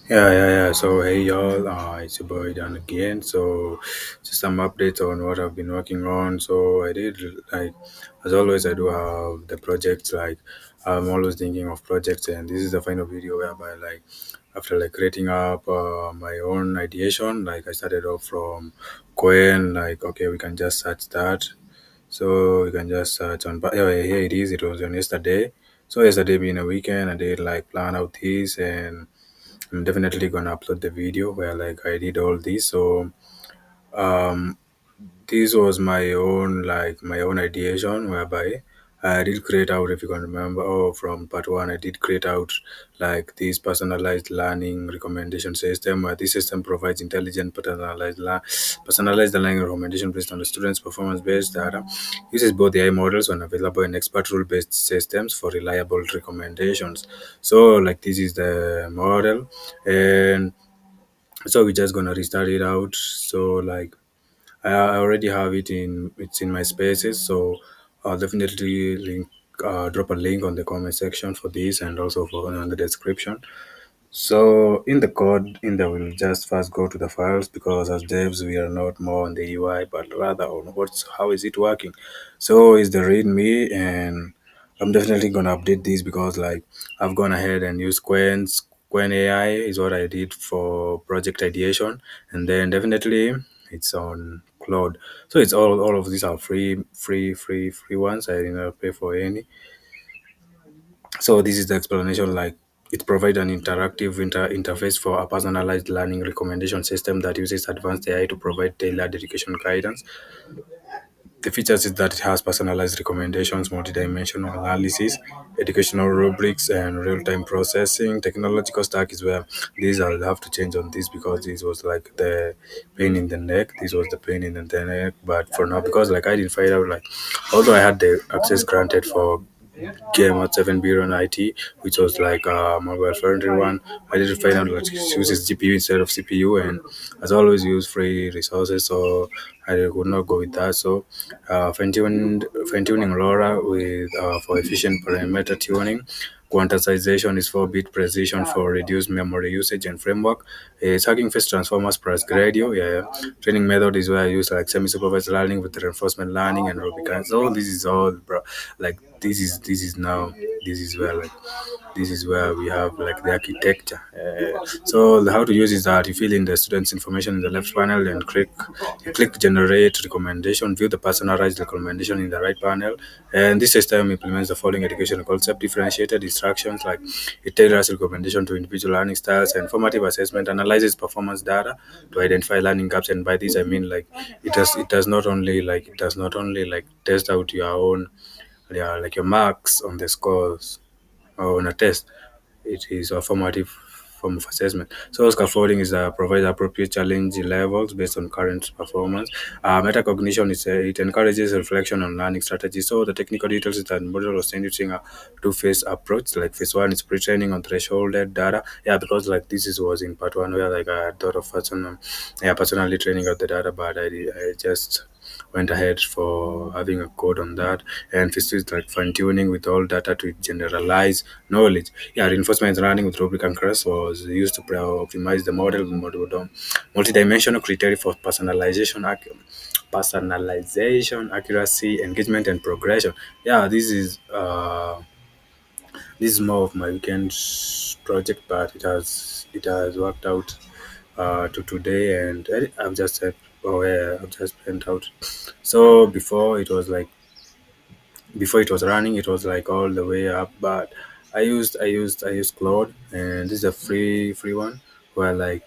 Yeah. So, hey, y'all, it's your boy Dan again. So, just some updates on what I've been working on. So, I did, like, as always, I do have the projects. Like, I'm always thinking of projects, and this is the final video whereby, like, after like creating up my own ideation, like, I started off from Coin, like, okay, we can just search that. So, we can just search on, but yeah, here it is. It was on yesterday. So, yesterday being a weekend, I did like plan out this and I'm definitely gonna upload the video where like I did all this. So um this was my own my own ideation whereby I did create out, if you can remember, from part one, I did create out like this personalized learning recommendation system where this system provides intelligent personalized learning recommendation based on the student's performance based data, uses both AI models and available and expert rule based systems for reliable recommendations. So like this is the model, and so we're just gonna restart it out. So like I already have it's in my spaces, so I'll definitely drop a link on the comment section for this and also for on the description. So in the code, in there we'll just first go to the files because as devs we are not more on the UI but rather on what's how is it working. So is the README, and I'm definitely gonna update this because like I've gone ahead and used Quen AI is what I did for project ideation, and then definitely it's on Cloud. So it's all of these are free ones. I did not pay for any. So this is the explanation. Like it provides an interactive interface for a personalized learning recommendation system that uses advanced AI to provide tailored education guidance. The features is that it has personalized recommendations, multidimensional analysis, educational rubrics, and real-time processing. Technological stack is where these I'll have to change on this because this was like the pain in the neck. This was the pain in the neck. But for now, because like I didn't find out like although I had the access granted for game at 7 billion IT, which was like a mobile friendly one. I did find out that it uses GPU instead of CPU, and as always, use free resources. So I would not go with that. So fine tuning LoRa with for efficient parameter tuning. Quantization is 4-bit precision for reduced memory usage and framework. Hugging face transformers plus Gradio. Yeah. Training method is where I use like semi-supervised learning with reinforcement learning and Rubicon. So this is all, bro. Like this is where like this is where we have like the architecture. So how to use is that you fill in the student's information in the left panel and click generate recommendation, view the personalized recommendation in the right panel, and this system implements the following educational concept: differentiated instructions, like it tailors recommendation to individual learning styles, and formative assessment analyzes performance data to identify learning gaps. And by this I mean like it does not only like test out your own, yeah, like your marks on the scores or on a test. It is a formative form of assessment. So scaffolding is provides appropriate challenge levels based on current performance. Metacognition is it encourages reflection on learning strategies. So the technical details is that model was using a two-phase approach. Like phase one is pre-training on thresholded data. Yeah, because like this is was in part one where like I thought of personally training out the data, but I just went ahead for having a code on that. And phase two is like fine tuning with all data to generalize knowledge. Yeah, reinforcement learning with rubric and crest was used to optimize the model with multidimensional criteria for personalization, accuracy, engagement, and progression. Yeah, this is more of my weekend project, but it has worked out to today, and I've just said, oh yeah, I've just went out. So before it was running, it was like all the way up, but I used Claude, and this is a free one where like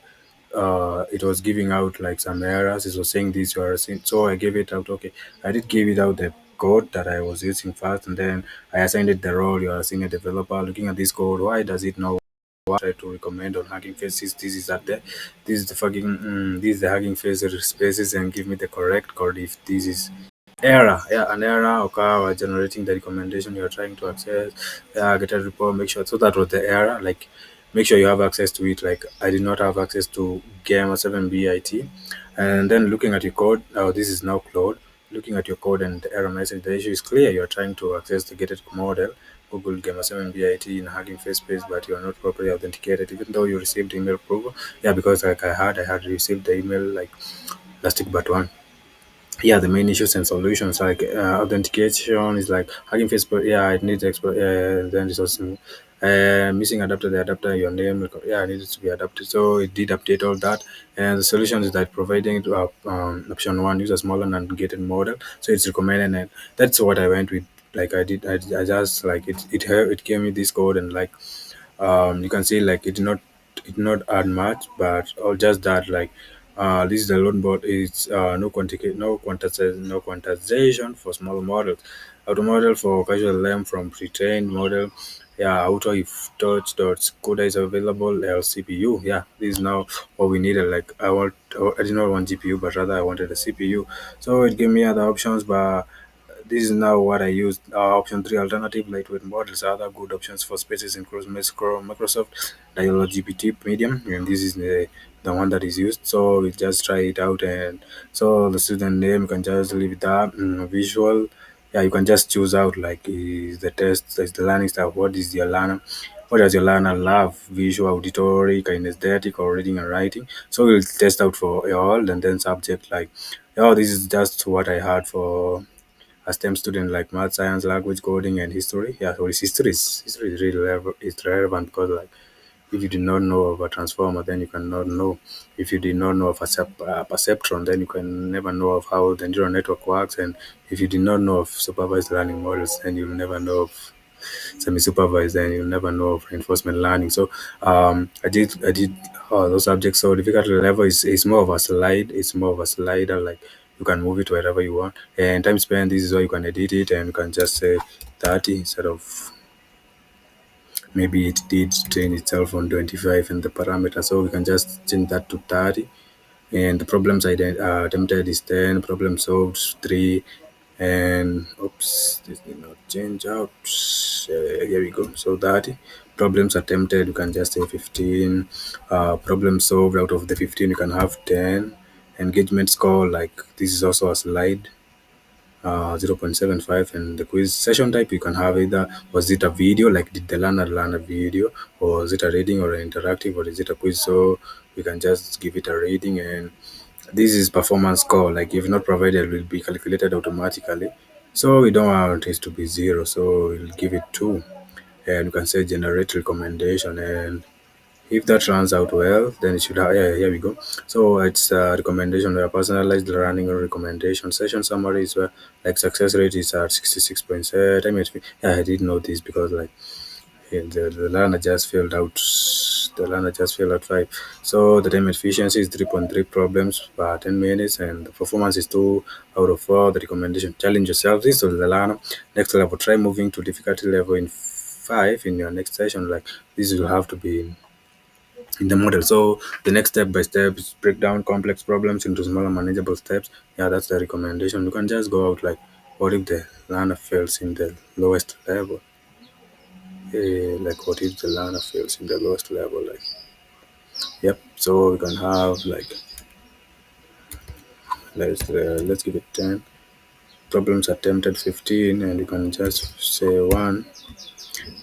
it was giving out like some errors. It was saying this you are seeing, so I gave it out. Okay, I did give it out the code that I was using first, and then I assigned it the role. You are a senior developer looking at this code. Why does it know what I try to recommend on Hugging Faces? This is at the this is the fucking this is the Hugging Face spaces, and give me the correct code if this is error. Yeah, an error occur while generating the recommendation you're trying to access. Yeah, get a report, make sure. So that was the error. Like, make sure you have access to it. Like, I did not have access to Gamma 7BIT. And then looking at your code, oh, this is now Claude. Looking at your code and the error message, the issue is clear. You're trying to access the gated model Google game assignment BIT in Hugging Face page, but you are not properly authenticated, even though you received email approval. Yeah, because like I had received the email like last week, but one. Yeah, the main issues and solutions like authentication is like Hugging Facebook. Yeah, it needs export. Then resourcing. Missing adapter, the adapter, your name. Yeah, it needed to be adapted. So it did update all that. And the solution is that providing option one, use a smaller and gated model. So it's recommended, and that's what I went with. Like I just like it gave me this code, and like you can see like it did not add much, but or just that like this is the load board is no quantization for small models, auto model for casual lamp from pre-trained model. Yeah, auto if touch dot coda is available LCPU. Yeah, this is now what we needed. Like I did not want GPU, but rather I wanted a CPU. So it gave me other options, but this is now what I used. Option 3, alternative lightweight models. Other good options for spaces include Microsoft Dialog GPT Medium, and this is the one that is used. So we just try it out, and so the student name you can just leave it up. Visual, yeah, you can just choose out like is the test, is the learning stuff. What is your learner? What does your learner love? Visual, auditory, kinesthetic, or reading and writing? So we'll test out for all, and then subject like, oh, this is just what I had for a STEM student like math, science, language, coding, and history. Yeah, so history is really it's relevant because like if you did not know of a transformer, then you cannot know. If you did not know of a perceptron, then you can never know of how the neural network works. And if you did not know of supervised learning models, then you'll never know of semi-supervised, and you'll never know of reinforcement learning. So I did those subjects. So difficulty level is more of a slide. It's more of a slider. Like you can move it wherever you want. And time spent, this is where you can edit it, and you can just say 30 instead of maybe it did train itself on 25 and the parameter. So we can just change that to 30, and the problems attempted is 10, problem solved 3, and oops, this did not change out. Here we go. So 30 problems attempted, you can just say 15. Problem solved, out of the 15 you can have 10. Engagement score, like this is also a slide, 0.75. And the quiz session type, you can have either was it a video, like did the learner learn a video, or is it a reading or an interactive, or is it a quiz? So we can just give it a rating. And this is performance score, like if not provided will be calculated automatically, so we don't want it to be zero, so we'll give it 2. And you can say generate recommendation, and if that runs out well, then it should have, yeah, here we go. So it's a recommendation where personalized learning or recommendation. Session summary is where like success rate is at 66.7. Yeah, I did know this because like the learner just failed out. The learner just failed out 5. So the time efficiency is 3.3 problems per 10 minutes, and the performance is 2 out of 4. The recommendation, challenge yourself. This is the learner. Next level, try moving to difficulty level in 5 in your next session. Like this will have to be in the model. So the next step by step is break down complex problems into smaller manageable steps. Yeah, that's the recommendation. You can just go out like, what if the learner fails in the lowest level? Like what if the learner fails in the lowest level? Like, yep. So we can have like, let's give it 10 problems attempted 15, and you can just say 1.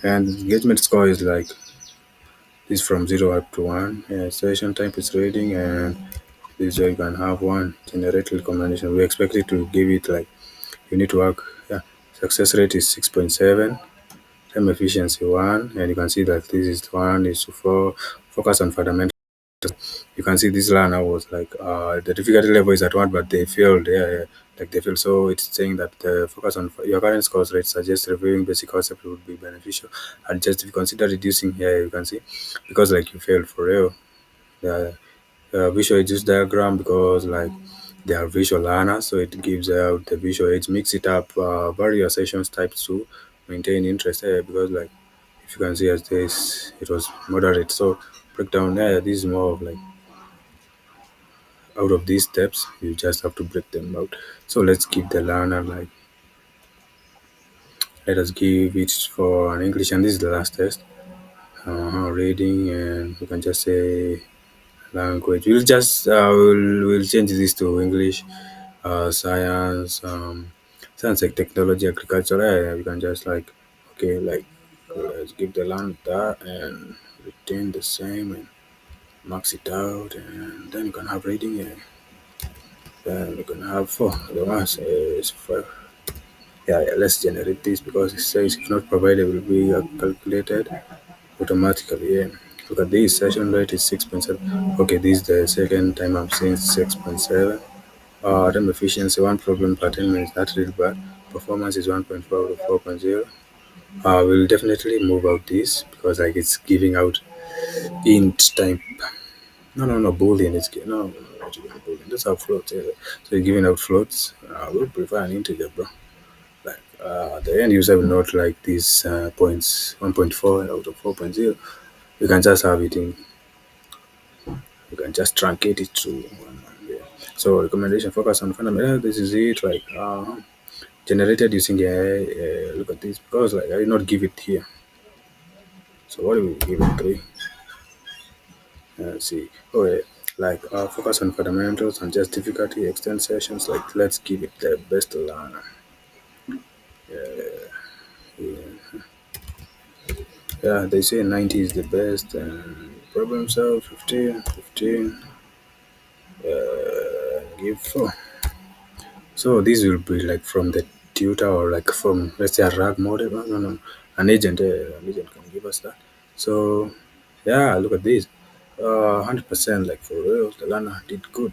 And engagement score is like this from 0 up to 1. Session type is reading, and this way you can have 1. Generate recommendation, we expect it to give it like, you need to work. Yeah, success rate is 6.7. Time efficiency 1, and you can see that this is 1 is to 4. Focus on fundamentals. You can see this learner was like, the difficulty level is at 1, but they failed. Yeah, like they failed. So it's saying that the focus on your current scores rate suggests reviewing basic concept would be beneficial. And just if you consider reducing here, you can see because like you failed for real. The visual aids diagram, because like they are visual learners, so it gives out the visual aids. Mix it up, various sessions type to maintain interest. Because like if you can see as this, it was moderate. So breakdown there, this is more of like out of these steps, you just have to break them out. So let's give the learner like, let us give it for an English, and this is the last test. Reading, and you can just say language. We'll change this to English, science, science like technology, agriculture. We can just like, okay, like let's give the land that and retain the same and max it out, and then you can have reading here. Then you can have four. The one says five. Yeah, yeah, let's generate this because it says if not provided will be calculated automatically. Yeah. Look at this session rate is 6.7. Okay, this is the second time I'm seeing 6.7. Time efficiency, one problem per 10 minutes, that's really bad. Performance is 1.4 to 4.0. We'll definitely move out this because like it's giving out int type. No, boolean. No, not even boolean. That's how floats. Yeah. So you're giving out floats. We would prefer an integer, bro. Like the end user will not like these points 1.4 out of 4.0. You can just have it in. You can just truncate it to one. Yeah. So recommendation focus on fundamental. This is it. Like generated using AI. Look at this because like I did not give it here. So what do we give it three? Let's see. Oh, yeah. Like focus on fundamentals and just difficulty extend sessions. Like let's give it the best learner. Yeah, they say 90 is the best. And problem solve 15, 15. Give 4. So this will be like from the tutor or like from let's say a RAG model. No. An agent can give us that. So yeah, look at this. 100% like for real, the learner did good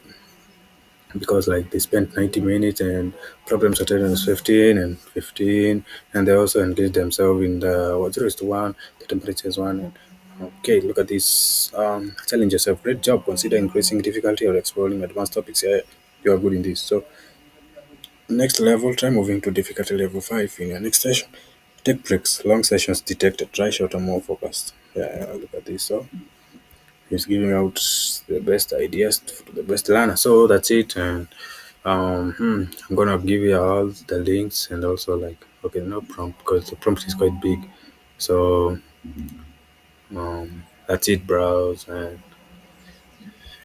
because like they spent 90 minutes and problem started on 15 and 15, and they also engaged themselves in the what 0 is to 1, the temperature is 1. And, okay, look at this. Challenge yourself. Great job. Consider increasing difficulty or exploring advanced topics. Yeah, you are good in this. So next level, try moving to difficulty level 5 in your next session. Take breaks. Long sessions detected. Try shorter, more focused. Yeah, look at this. So he's giving out the best ideas for the best learner. So that's it. And I'm gonna give you all the links and also like okay, no prompt because the prompt is quite big. So that's it, browse and